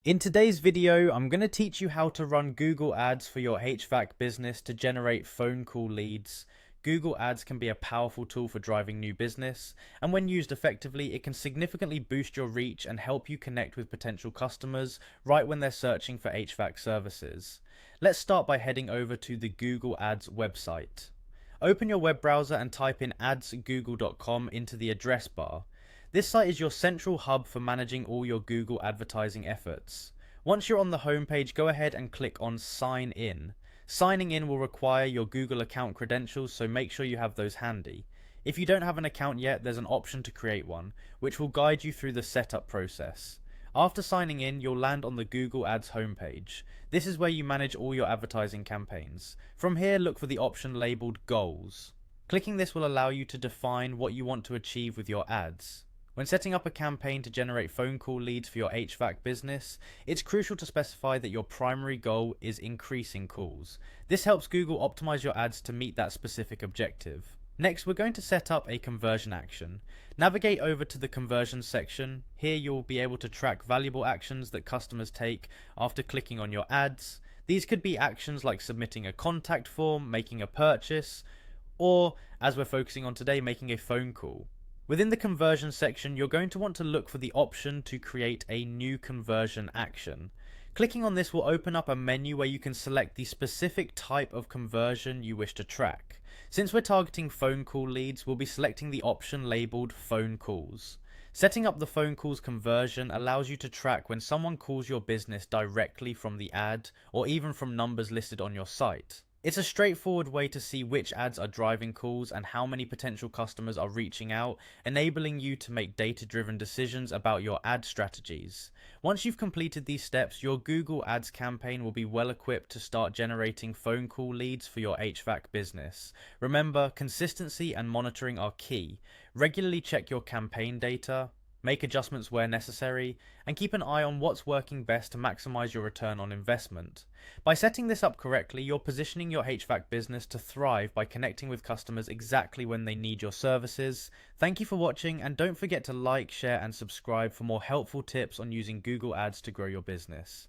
In today's video, I'm going to teach you how to run Google Ads for your HVAC business to generate phone call leads. Google Ads can be a powerful tool for driving new business, and when used effectively, it can significantly boost your reach and help you connect with potential customers right when they're searching for HVAC services. Let's start by heading over to the Google Ads website. Open your web browser and type in adsgoogle.com into the address bar. This site is your central hub for managing all your Google advertising efforts. Once you're on the homepage, go ahead and click on Sign In. Signing in will require your Google account credentials, so make sure you have those handy. If you don't have an account yet, there's an option to create one, which will guide you through the setup process. After signing in, you'll land on the Google Ads homepage. This is where you manage all your advertising campaigns. From here, look for the option labeled Goals. Clicking this will allow you to define what you want to achieve with your ads. When setting up a campaign to generate phone call leads for your HVAC business, it's crucial to specify that your primary goal is increasing calls. This helps Google optimize your ads to meet that specific objective. Next, we're going to set up a conversion action. Navigate over to the conversions section. Here you'll be able to track valuable actions that customers take after clicking on your ads. These could be actions like submitting a contact form, making a purchase, or, as we're focusing on today, making a phone call. Within the conversion section, you're going to want to look for the option to create a new conversion action. Clicking on this will open up a menu where you can select the specific type of conversion you wish to track. Since we're targeting phone call leads, we'll be selecting the option labeled phone calls. Setting up the phone calls conversion allows you to track when someone calls your business directly from the ad or even from numbers listed on your site. It's a straightforward way to see which ads are driving calls and how many potential customers are reaching out, enabling you to make data-driven decisions about your ad strategies. Once you've completed these steps, your Google Ads campaign will be well equipped to start generating phone call leads for your HVAC business. Remember, consistency and monitoring are key. Regularly check your campaign data, make adjustments where necessary, and keep an eye on what's working best to maximize your return on investment. By setting this up correctly, you're positioning your HVAC business to thrive by connecting with customers exactly when they need your services. Thank you for watching, and don't forget to like, share, and subscribe for more helpful tips on using Google Ads to grow your business.